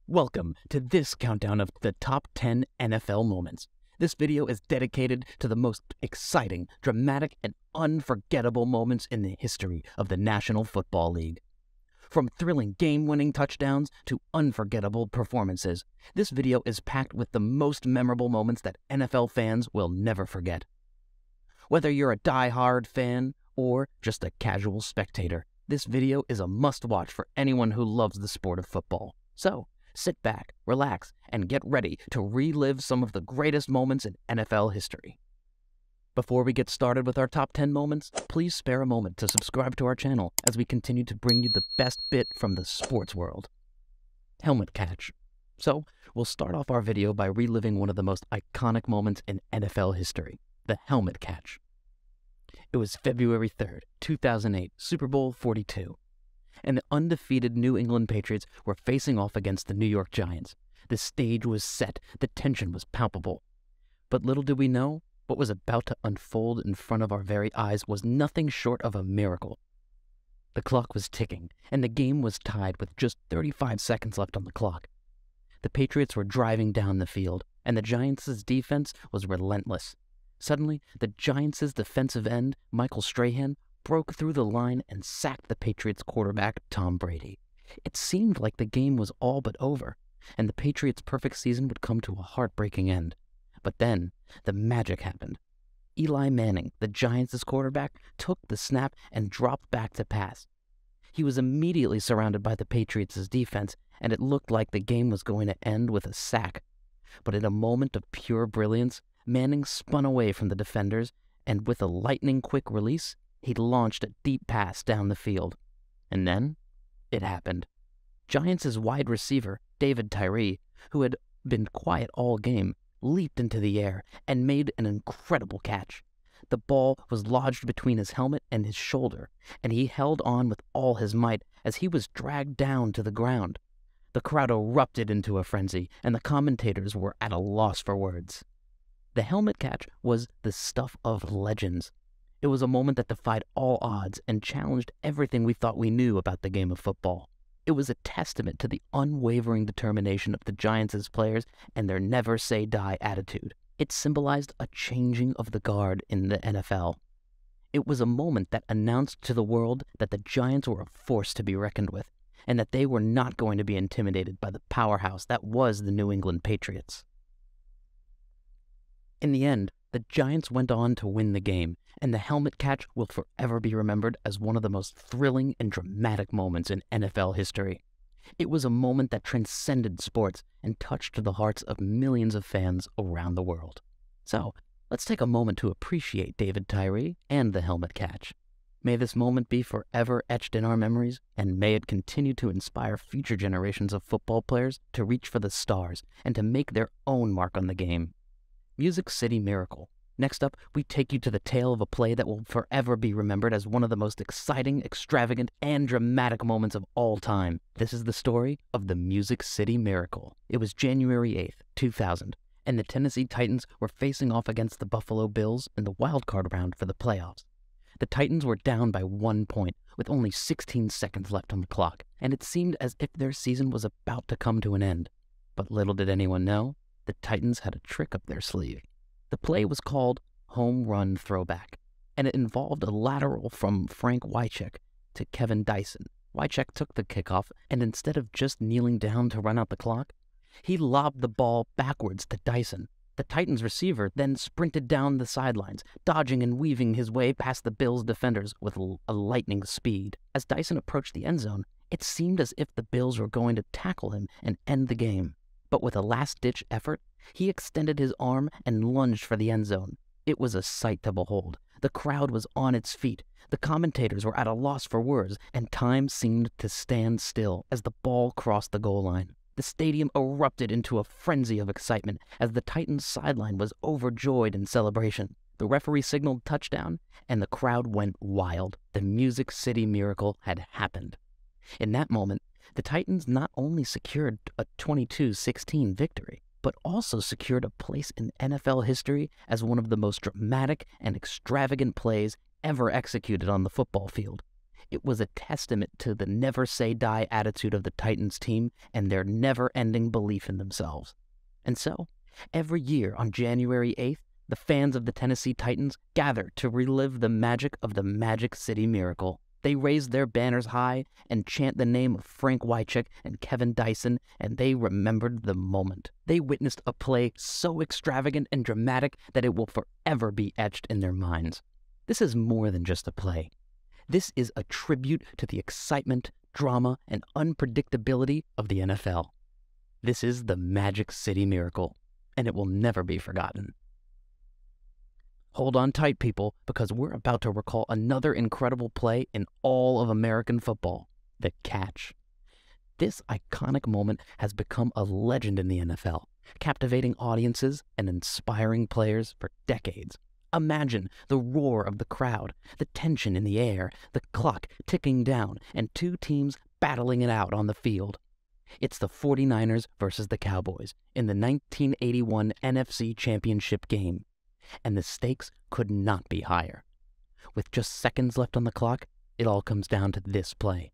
Welcome to this countdown of the top 10 NFL moments. This video is dedicated to the most exciting, dramatic, and unforgettable moments in the history of the National Football League. From thrilling game-winning touchdowns to unforgettable performances, this video is packed with the most memorable moments that NFL fans will never forget. Whether you're a die-hard fan or just a casual spectator, this video is a must-watch for anyone who loves the sport of football. So, sit back, relax, and get ready to relive some of the greatest moments in NFL history. Before we get started with our top 10 moments, please spare a moment to subscribe to our channel as we continue to bring you the best bit from the sports world. Helmet catch. So, we'll start off our video by reliving one of the most iconic moments in NFL history, the helmet catch. It was February 3rd, 2008, Super Bowl XLIX. And the undefeated New England Patriots were facing off against the New York Giants. The stage was set, the tension was palpable. But little did we know, what was about to unfold in front of our very eyes was nothing short of a miracle. The clock was ticking, and the game was tied with just 35 seconds left on the clock. The Patriots were driving down the field, and the Giants' defense was relentless. Suddenly, the Giants' defensive end, Michael Strahan, broke through the line and sacked the Patriots quarterback, Tom Brady. It seemed like the game was all but over, and the Patriots' perfect season would come to a heartbreaking end. But then, the magic happened. Eli Manning, the Giants' quarterback, took the snap and dropped back to pass. He was immediately surrounded by the Patriots' defense, and it looked like the game was going to end with a sack. But in a moment of pure brilliance, Manning spun away from the defenders, and with a lightning-quick release, he launched a deep pass down the field. And then, it happened. Giants' wide receiver, David Tyree, who had been quiet all game, leaped into the air and made an incredible catch. The ball was lodged between his helmet and his shoulder, and he held on with all his might as he was dragged down to the ground. The crowd erupted into a frenzy, and the commentators were at a loss for words. The helmet catch was the stuff of legends. It was a moment that defied all odds and challenged everything we thought we knew about the game of football. It was a testament to the unwavering determination of the Giants' players and their never-say-die attitude. It symbolized a changing of the guard in the NFL. It was a moment that announced to the world that the Giants were a force to be reckoned with, and that they were not going to be intimidated by the powerhouse that was the New England Patriots. In the end, the Giants went on to win the game, and the helmet catch will forever be remembered as one of the most thrilling and dramatic moments in NFL history. It was a moment that transcended sports and touched the hearts of millions of fans around the world. So, let's take a moment to appreciate David Tyree and the helmet catch. May this moment be forever etched in our memories, and may it continue to inspire future generations of football players to reach for the stars and to make their own mark on the game. Music City Miracle. Next up, we take you to the tale of a play that will forever be remembered as one of the most exciting, extravagant, and dramatic moments of all time. This is the story of the Music City Miracle. It was January 8th, 2000, and the Tennessee Titans were facing off against the Buffalo Bills in the wildcard round for the playoffs. The Titans were down by 1 point, with only 16 seconds left on the clock, and it seemed as if their season was about to come to an end. But little did anyone know, the Titans had a trick up their sleeve. The play was called Home Run Throwback, and it involved a lateral from Frank Wycheck to Kevin Dyson. Wycheck took the kickoff, and instead of just kneeling down to run out the clock, he lobbed the ball backwards to Dyson. The Titans receiver then sprinted down the sidelines, dodging and weaving his way past the Bills' defenders with a lightning speed. As Dyson approached the end zone, it seemed as if the Bills were going to tackle him and end the game. But with a last-ditch effort, he extended his arm and lunged for the end zone. It was a sight to behold. The crowd was on its feet. The commentators were at a loss for words, and time seemed to stand still as the ball crossed the goal line. The stadium erupted into a frenzy of excitement as the Titans' sideline was overjoyed in celebration. The referee signaled touchdown, and the crowd went wild. The Music City Miracle had happened. In that moment, the Titans not only secured a 22-16 victory, but also secured a place in NFL history as one of the most dramatic and extravagant plays ever executed on the football field. It was a testament to the never-say-die attitude of the Titans team and their never-ending belief in themselves. And so, every year on January 8th, the fans of the Tennessee Titans gather to relive the magic of the Magic City Miracle. They raise their banners high and chant the name of Frank Wycheck and Kevin Dyson, and they remembered the moment. They witnessed a play so extravagant and dramatic that it will forever be etched in their minds. This is more than just a play. This is a tribute to the excitement, drama, and unpredictability of the NFL. This is the Magic City Miracle, and it will never be forgotten. Hold on tight, people, because we're about to recall another incredible play in all of American football, the catch. This iconic moment has become a legend in the NFL, captivating audiences and inspiring players for decades. Imagine the roar of the crowd, the tension in the air, the clock ticking down, and two teams battling it out on the field. It's the 49ers versus the Cowboys in the 1981 NFC Championship game. And the stakes could not be higher. With just seconds left on the clock, it all comes down to this play.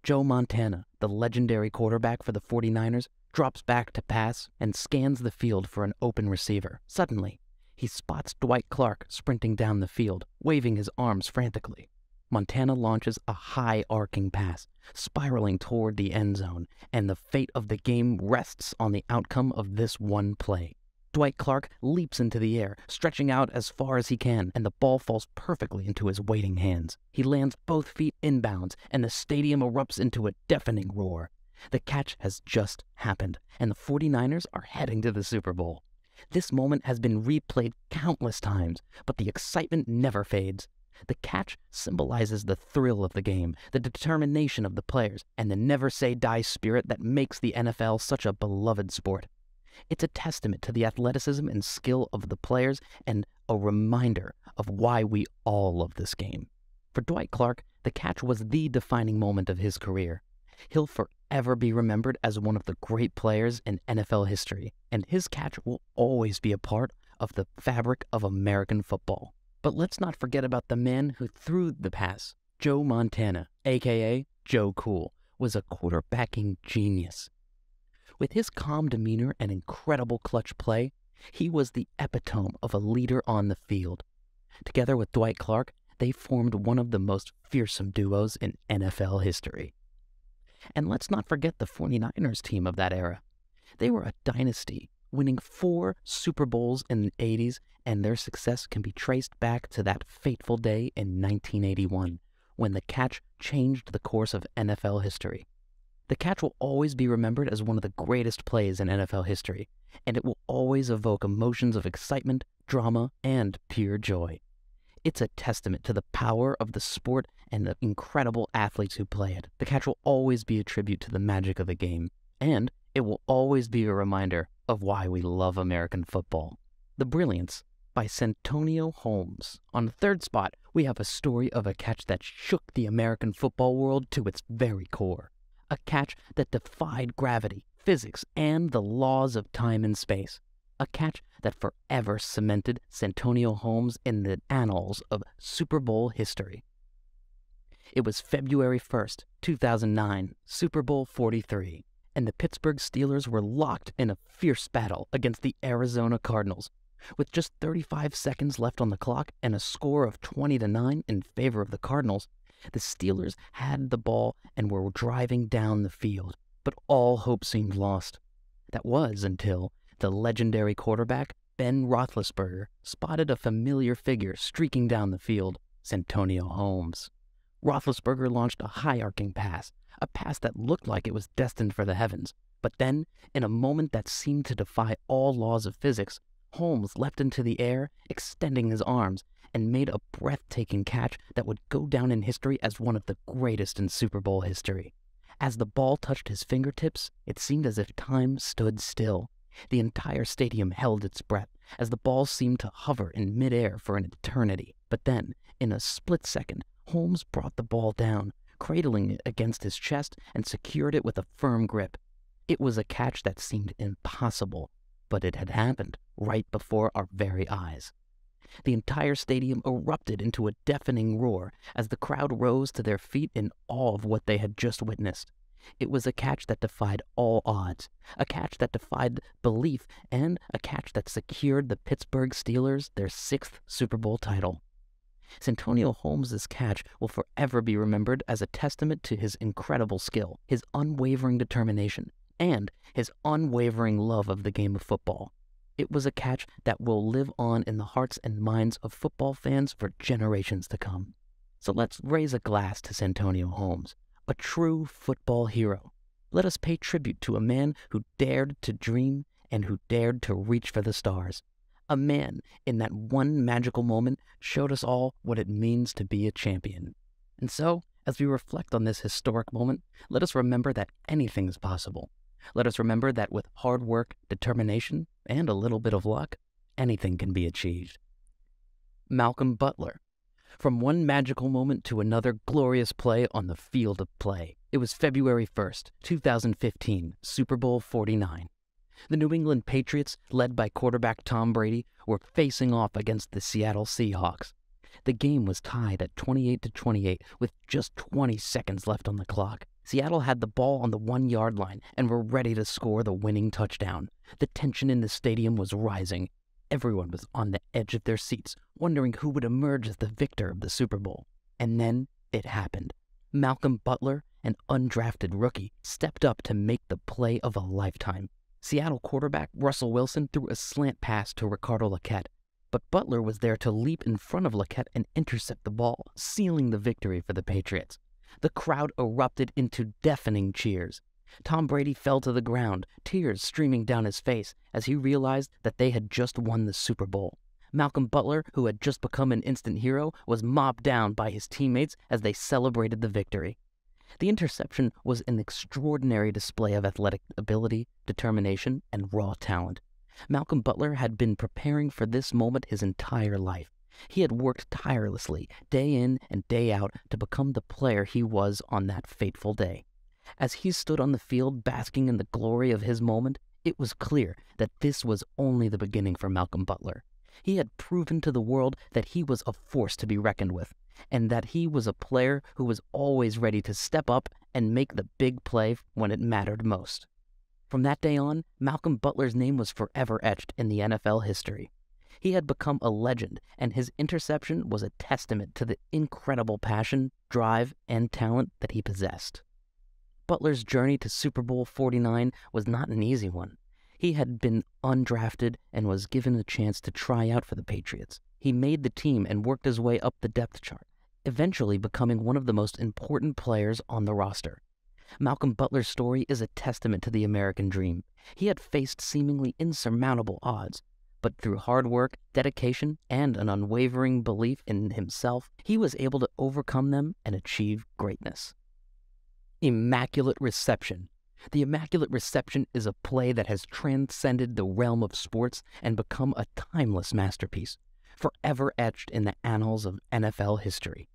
Joe Montana, the legendary quarterback for the 49ers, drops back to pass and scans the field for an open receiver. Suddenly, he spots Dwight Clark sprinting down the field, waving his arms frantically. Montana launches a high arcing pass, spiraling toward the end zone, and the fate of the game rests on the outcome of this one play. Dwight Clark leaps into the air, stretching out as far as he can, and the ball falls perfectly into his waiting hands. He lands both feet inbounds, and the stadium erupts into a deafening roar. The catch has just happened, and the 49ers are heading to the Super Bowl. This moment has been replayed countless times, but the excitement never fades. The catch symbolizes the thrill of the game, the determination of the players, and the never-say-die spirit that makes the NFL such a beloved sport. It's a testament to the athleticism and skill of the players and a reminder of why we all love this game. For Dwight Clark, the catch was the defining moment of his career. He'll forever be remembered as one of the great players in NFL history, and his catch will always be a part of the fabric of American football. But let's not forget about the man who threw the pass. Joe Montana, a.k.a. Joe Cool, was a quarterbacking genius. With his calm demeanor and incredible clutch play, he was the epitome of a leader on the field. Together with Dwight Clark, they formed one of the most fearsome duos in NFL history. And let's not forget the 49ers team of that era. They were a dynasty, winning 4 Super Bowls in the 80s, and their success can be traced back to that fateful day in 1981, when the catch changed the course of NFL history. The catch will always be remembered as one of the greatest plays in NFL history, and it will always evoke emotions of excitement, drama, and pure joy. It's a testament to the power of the sport and the incredible athletes who play it. The catch will always be a tribute to the magic of the game, and it will always be a reminder of why we love American football. TheBrilliance by Santonio Holmes. On the third spot, we have a story of a catch that shook the American football world to its very core. A catch that defied gravity, physics, and the laws of time and space. A catch that forever cemented Santonio Holmes in the annals of Super Bowl history. It was February 1st, 2009, Super Bowl 43, and the Pittsburgh Steelers were locked in a fierce battle against the Arizona Cardinals. With just 35 seconds left on the clock and a score of 20-9 in favor of the Cardinals, the Steelers had the ball and were driving down the field, but all hope seemed lost. That was until the legendary quarterback, Ben Roethlisberger, spotted a familiar figure streaking down the field, Santonio Holmes. Roethlisberger launched a high-arcing pass, a pass that looked like it was destined for the heavens. But then, in a moment that seemed to defy all laws of physics, Holmes leapt into the air, extending his arms, and made a breathtaking catch that would go down in history as one of the greatest in Super Bowl history. As the ball touched his fingertips, it seemed as if time stood still. The entire stadium held its breath, as the ball seemed to hover in midair for an eternity. But then, in a split second, Holmes brought the ball down, cradling it against his chest and secured it with a firm grip. It was a catch that seemed impossible, but it had happened right before our very eyes. The entire stadium erupted into a deafening roar as the crowd rose to their feet in awe of what they had just witnessed. It was a catch that defied all odds, a catch that defied belief, and a catch that secured the Pittsburgh Steelers their 6th Super Bowl title. Santonio Holmes' catch will forever be remembered as a testament to his incredible skill, his unwavering determination, and his unwavering love of the game of football. It was a catch that will live on in the hearts and minds of football fans for generations to come. So let's raise a glass to Santonio Holmes, a true football hero. Let us pay tribute to a man who dared to dream and who dared to reach for the stars. A man, in that one magical moment, showed us all what it means to be a champion. And so, as we reflect on this historic moment, let us remember that anything is possible. Let us remember that with hard work, determination, and a little bit of luck, anything can be achieved. Malcom Butler. From one magical moment to another glorious play on the field of play. It was February 1st, 2015, Super Bowl 49. The New England Patriots, led by quarterback Tom Brady, were facing off against the Seattle Seahawks. The game was tied at 28-28 with just 20 seconds left on the clock. Seattle had the ball on the 1-yard line and were ready to score the winning touchdown. The tension in the stadium was rising. Everyone was on the edge of their seats, wondering who would emerge as the victor of the Super Bowl. And then it happened. Malcom Butler, an undrafted rookie, stepped up to make the play of a lifetime. Seattle quarterback Russell Wilson threw a slant pass to Ricardo Leggett, but Butler was there to leap in front of Leggett and intercept the ball, sealing the victory for the Patriots. The crowd erupted into deafening cheers. Tom Brady fell to the ground, tears streaming down his face as he realized that they had just won the Super Bowl. Malcom Butler, who had just become an instant hero, was mobbed down by his teammates as they celebrated the victory. The interception was an extraordinary display of athletic ability, determination, and raw talent. Malcom Butler had been preparing for this moment his entire life. He had worked tirelessly, day in and day out, to become the player he was on that fateful day. As he stood on the field basking in the glory of his moment, it was clear that this was only the beginning for Malcom Butler. He had proven to the world that he was a force to be reckoned with, and that he was a player who was always ready to step up and make the big play when it mattered most. From that day on, Malcom Butler's name was forever etched in the NFL history. He had become a legend, and his interception was a testament to the incredible passion, drive, and talent that he possessed. Butler's journey to Super Bowl 49 was not an easy one. He had been undrafted and was given a chance to try out for the Patriots. He made the team and worked his way up the depth chart, eventually becoming one of the most important players on the roster. Malcom Butler's story is a testament to the American dream. He had faced seemingly insurmountable odds, but through hard work, dedication, and an unwavering belief in himself, he was able to overcome them and achieve greatness. Immaculate Reception. The Immaculate Reception is a play that has transcended the realm of sports and become a timeless masterpiece, forever etched in the annals of NFL history.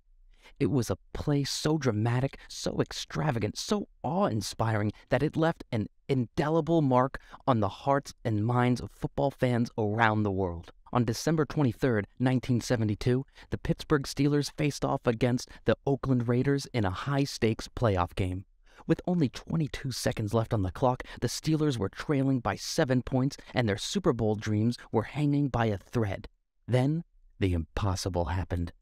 It was a play so dramatic, so extravagant, so awe-inspiring that it left an indelible mark on the hearts and minds of football fans around the world. On December 23, 1972, the Pittsburgh Steelers faced off against the Oakland Raiders in a high-stakes playoff game. With only 22 seconds left on the clock, the Steelers were trailing by 7 points and their Super Bowl dreams were hanging by a thread. Then, the impossible happened.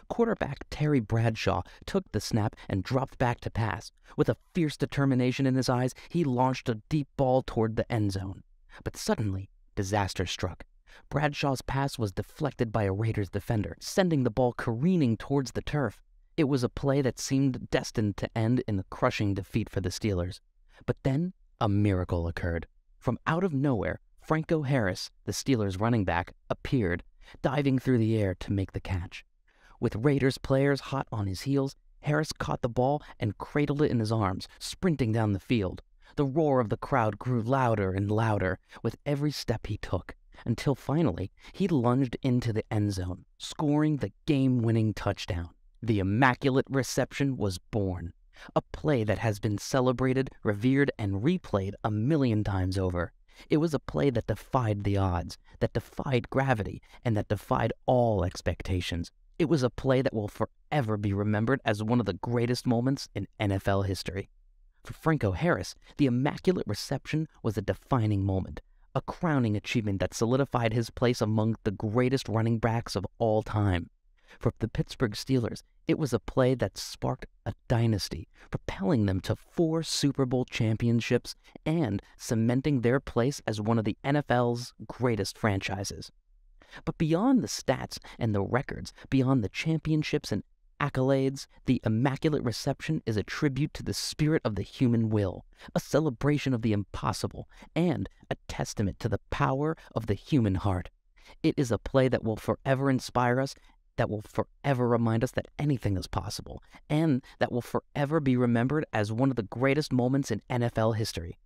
Quarterback Terry Bradshaw took the snap and dropped back to pass. With a fierce determination in his eyes, he launched a deep ball toward the end zone. But suddenly, disaster struck. Bradshaw's pass was deflected by a Raiders defender, sending the ball careening towards the turf. It was a play that seemed destined to end in a crushing defeat for the Steelers. But then, a miracle occurred. From out of nowhere, Franco Harris, the Steelers' running back, appeared, diving through the air to make the catch. With Raiders players hot on his heels, Harris caught the ball and cradled it in his arms, sprinting down the field. The roar of the crowd grew louder and louder with every step he took, until finally he lunged into the end zone, scoring the game-winning touchdown. The Immaculate Reception was born, a play that has been celebrated, revered, and replayed a million times over. It was a play that defied the odds, that defied gravity, and that defied all expectations. It was a play that will forever be remembered as one of the greatest moments in NFL history. For Franco Harris, the Immaculate Reception was a defining moment, a crowning achievement that solidified his place among the greatest running backs of all time. For the Pittsburgh Steelers, it was a play that sparked a dynasty, propelling them to 4 Super Bowl championships and cementing their place as one of the NFL's greatest franchises. But beyond the stats and the records, beyond the championships and accolades, the Immaculate Reception is a tribute to the spirit of the human will, a celebration of the impossible, and a testament to the power of the human heart. It is a play that will forever inspire us, that will forever remind us that anything is possible, and that will forever be remembered as one of the greatest moments in NFL history.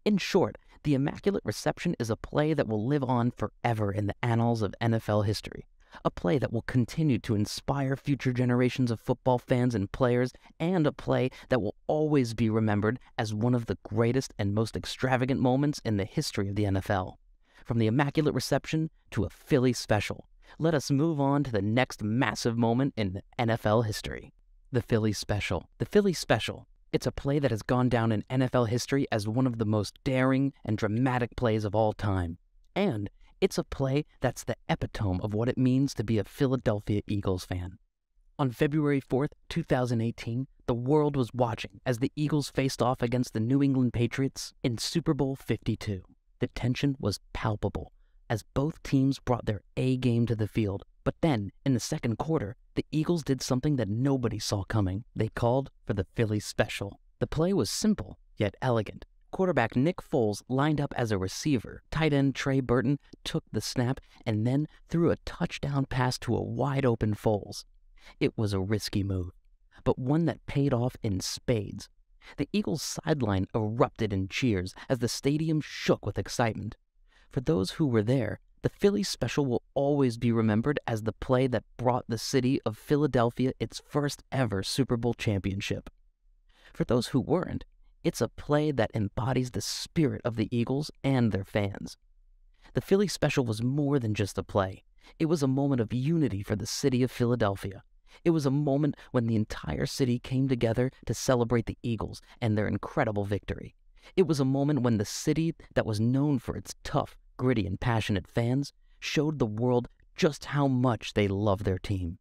In short, the Immaculate Reception is a play that will live on forever in the annals of NFL history, a play that will continue to inspire future generations of football fans and players, and a play that will always be remembered as one of the greatest and most extravagant moments in the history of the NFL. From the Immaculate Reception to a Philly special, let us move on to the next massive moment in NFL history. The Philly Special. The Philly Special. It's a play that has gone down in NFL history as one of the most daring and dramatic plays of all time. And it's a play that's the epitome of what it means to be a Philadelphia Eagles fan. On February 4th, 2018, the world was watching as the Eagles faced off against the New England Patriots in Super Bowl 52. The tension was palpable as both teams brought their A game to the field. But then, in the second quarter, the Eagles did something that nobody saw coming. They called for the Philly Special. The play was simple, yet elegant. Quarterback Nick Foles lined up as a receiver. Tight end Trey Burton took the snap and then threw a touchdown pass to a wide-open Foles. It was a risky move, but one that paid off in spades. The Eagles' sideline erupted in cheers as the stadium shook with excitement. For those who were there, the Philly Special will always be remembered as the play that brought the city of Philadelphia its first ever Super Bowl championship. For those who weren't, it's a play that embodies the spirit of the Eagles and their fans. The Philly Special was more than just a play. It was a moment of unity for the city of Philadelphia. It was a moment when the entire city came together to celebrate the Eagles and their incredible victory. It was a moment when the city that was known for its tough, gritty, and passionate fans showed the world just how much they love their team.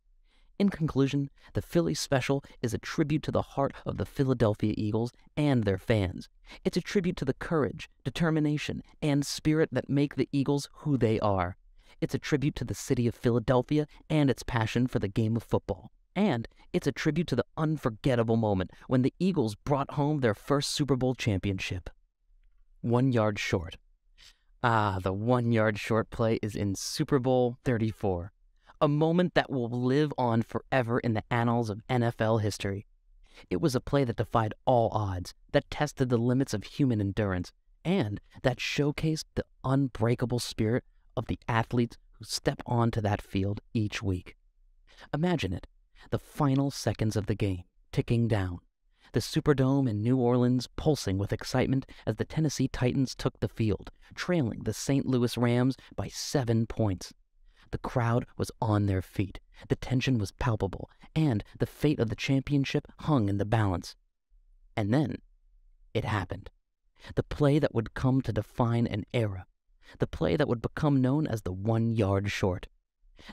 In conclusion, the Philly Special is a tribute to the heart of the Philadelphia Eagles and their fans. It's a tribute to the courage, determination, and spirit that make the Eagles who they are. It's a tribute to the city of Philadelphia and its passion for the game of football. And it's a tribute to the unforgettable moment when the Eagles brought home their first Super Bowl championship. 1 yard short. The 1 yard short play is in Super Bowl 34, a moment that will live on forever in the annals of NFL history. It was a play that defied all odds, that tested the limits of human endurance, and that showcased the unbreakable spirit of the athletes who step onto that field each week. Imagine it, the final seconds of the game, ticking down. The Superdome in New Orleans pulsing with excitement as the Tennessee Titans took the field, trailing the St. Louis Rams by 7 points. The crowd was on their feet, the tension was palpable, and the fate of the championship hung in the balance. And then, it happened. The play that would come to define an era. The play that would become known as the 1 yard short.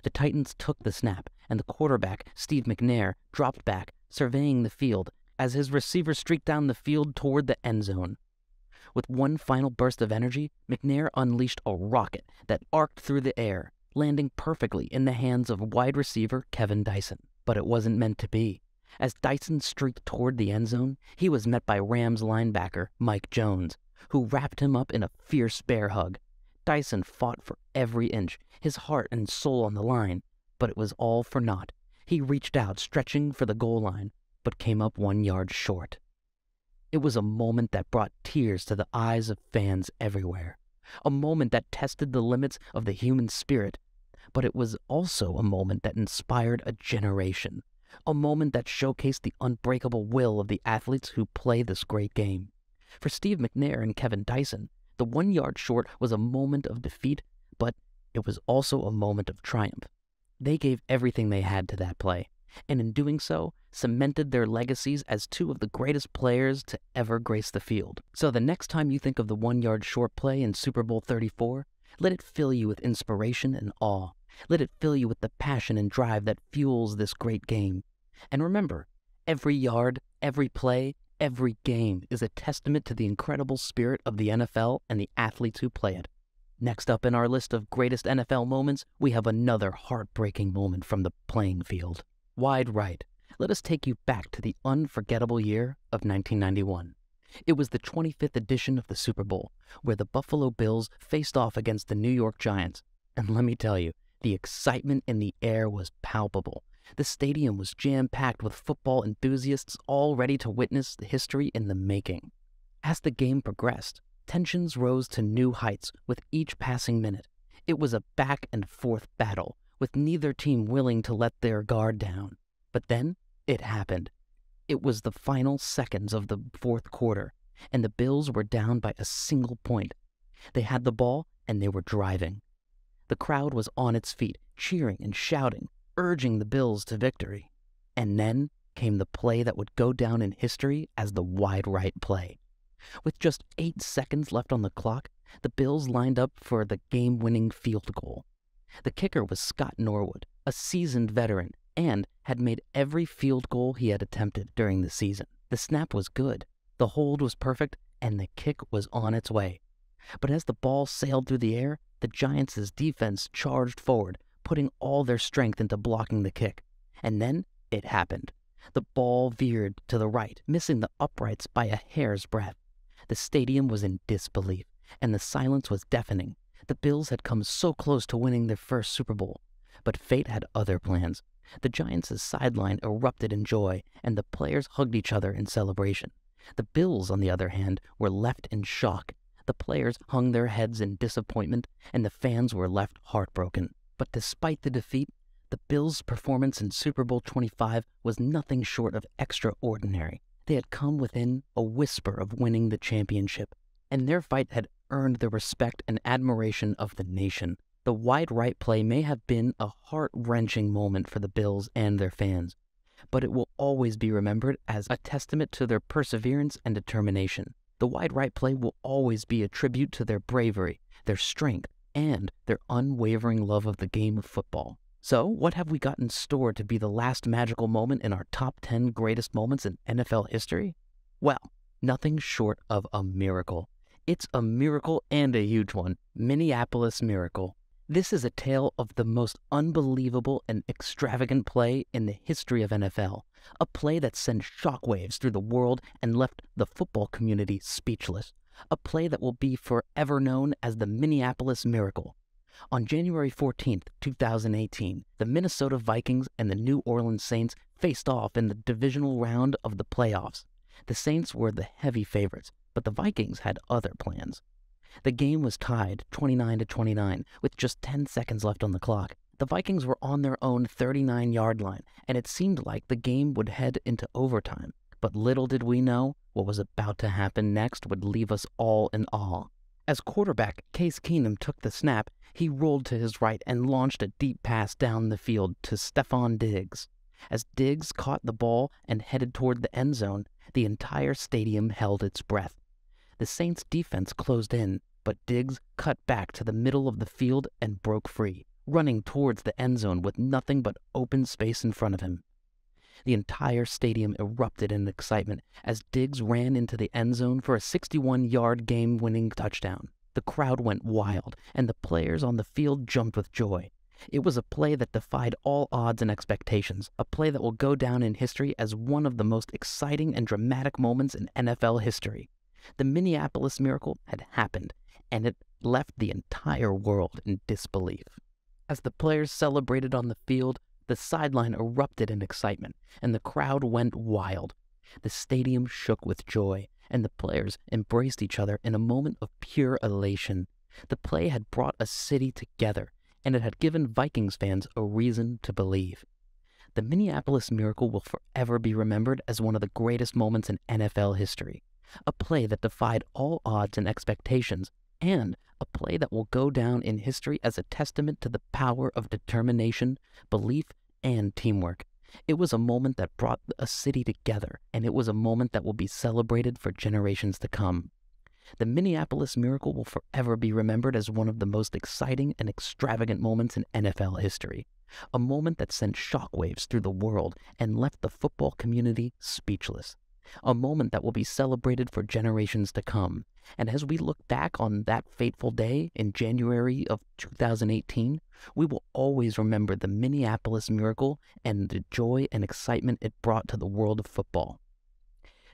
The Titans took the snap, and the quarterback, Steve McNair, dropped back, surveying the field, as his receiver streaked down the field toward the end zone. With one final burst of energy, McNair unleashed a rocket that arced through the air, landing perfectly in the hands of wide receiver Kevin Dyson. But it wasn't meant to be. As Dyson streaked toward the end zone, he was met by Rams linebacker Mike Jones, who wrapped him up in a fierce bear hug. Dyson fought for every inch, his heart and soul on the line, but it was all for naught. He reached out, stretching for the goal line, but came up 1 yard short. It was a moment that brought tears to the eyes of fans everywhere, a moment that tested the limits of the human spirit, but it was also a moment that inspired a generation, a moment that showcased the unbreakable will of the athletes who play this great game. For Steve McNair and Kevin Dyson, The 1 yard short was a moment of defeat, but it was also a moment of triumph. They gave everything they had to that play, and in doing so, cemented their legacies as two of the greatest players to ever grace the field. So the next time you think of the 1 yard short play in Super Bowl 34, let it fill you with inspiration and awe. Let it fill you with the passion and drive that fuels this great game. And remember, every yard, every play, every game is a testament to the incredible spirit of the NFL and the athletes who play it. Next up in our list of greatest NFL moments, we have another heartbreaking moment from the playing field. Wide right. Let us take you back to the unforgettable year of 1991. It was the 25th edition of the Super Bowl, where the Buffalo Bills faced off against the New York Giants. And let me tell you, the excitement in the air was palpable. The stadium was jam-packed with football enthusiasts all ready to witness the history in the making. As the game progressed, tensions rose to new heights with each passing minute. It was a back-and-forth battle, with neither team willing to let their guard down. But then, it happened. It was the final seconds of the fourth quarter, and the Bills were down by a single point. They had the ball, and they were driving. The crowd was on its feet, cheering and shouting, urging the Bills to victory. And then came the play that would go down in history as the wide right play. With just 8 seconds left on the clock, the Bills lined up for the game-winning field goal. The kicker was Scott Norwood, a seasoned veteran, and had made every field goal he had attempted during the season. The snap was good, the hold was perfect, and the kick was on its way. But as the ball sailed through the air, the Giants' defense charged forward, putting all their strength into blocking the kick. And then it happened. The ball veered to the right, missing the uprights by a hair's breadth. The stadium was in disbelief, and the silence was deafening. The Bills had come so close to winning their first Super Bowl. But fate had other plans. The Giants' sideline erupted in joy, and the players hugged each other in celebration. The Bills, on the other hand, were left in shock. The players hung their heads in disappointment, and the fans were left heartbroken. But despite the defeat, the Bills' performance in Super Bowl 25 was nothing short of extraordinary. They had come within a whisper of winning the championship, and their fight had earned the respect and admiration of the nation. The wide right play may have been a heart-wrenching moment for the Bills and their fans, but it will always be remembered as a testament to their perseverance and determination. The wide right play will always be a tribute to their bravery, their strength, and their unwavering love of the game of football. So, what have we got in store to be the last magical moment in our top 10 greatest moments in NFL history? Well, nothing short of a miracle. It's a miracle and a huge one. Minneapolis Miracle. This is a tale of the most unbelievable and extravagant play in the history of NFL. A play that sent shockwaves through the world and left the football community speechless. A play that will be forever known as the Minneapolis Miracle. On January 14th, 2018, the Minnesota Vikings and the New Orleans Saints faced off in the divisional round of the playoffs. The Saints were the heavy favorites, but the Vikings had other plans. The game was tied 29-29 with just 10 seconds left on the clock. The Vikings were on their own 39-yard line, and it seemed like the game would head into overtime. But little did we know what was about to happen next would leave us all in awe. As quarterback Case Keenum took the snap, he rolled to his right and launched a deep pass down the field to Stefon Diggs. As Diggs caught the ball and headed toward the end zone, the entire stadium held its breath. The Saints' defense closed in, but Diggs cut back to the middle of the field and broke free, running towards the end zone with nothing but open space in front of him. The entire stadium erupted in excitement as Diggs ran into the end zone for a 61-yard game-winning touchdown. The crowd went wild, and the players on the field jumped with joy. It was a play that defied all odds and expectations, a play that will go down in history as one of the most exciting and dramatic moments in NFL history. The Minneapolis Miracle had happened, and it left the entire world in disbelief. As the players celebrated on the field, the sideline erupted in excitement, and the crowd went wild. The stadium shook with joy, and the players embraced each other in a moment of pure elation. The play had brought a city together, and it had given Vikings fans a reason to believe. The Minneapolis Miracle will forever be remembered as one of the greatest moments in NFL history. A play that defied all odds and expectations, and a play that will go down in history as a testament to the power of determination, belief, and teamwork. It was a moment that brought a city together, and it was a moment that will be celebrated for generations to come. The Minneapolis Miracle will forever be remembered as one of the most exciting and extravagant moments in NFL history. A moment that sent shockwaves through the world and left the football community speechless. A moment that will be celebrated for generations to come. And as we look back on that fateful day in January of 2018, we will always remember the Minneapolis Miracle and the joy and excitement it brought to the world of football.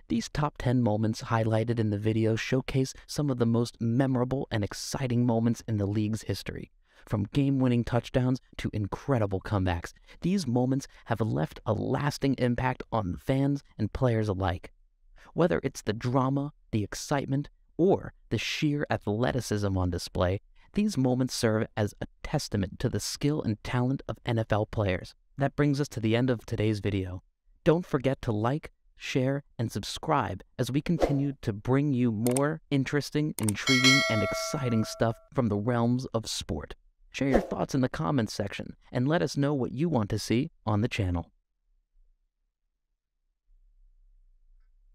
These top 10 moments highlighted in the video showcase some of the most memorable and exciting moments in the league's history. From game-winning touchdowns to incredible comebacks, these moments have left a lasting impact on fans and players alike. Whether it's the drama, the excitement, or the sheer athleticism on display, these moments serve as a testament to the skill and talent of NFL players. That brings us to the end of today's video. Don't forget to like, share, and subscribe as we continue to bring you more interesting, intriguing, and exciting stuff from the realms of sport. Share your thoughts in the comments section and let us know what you want to see on the channel.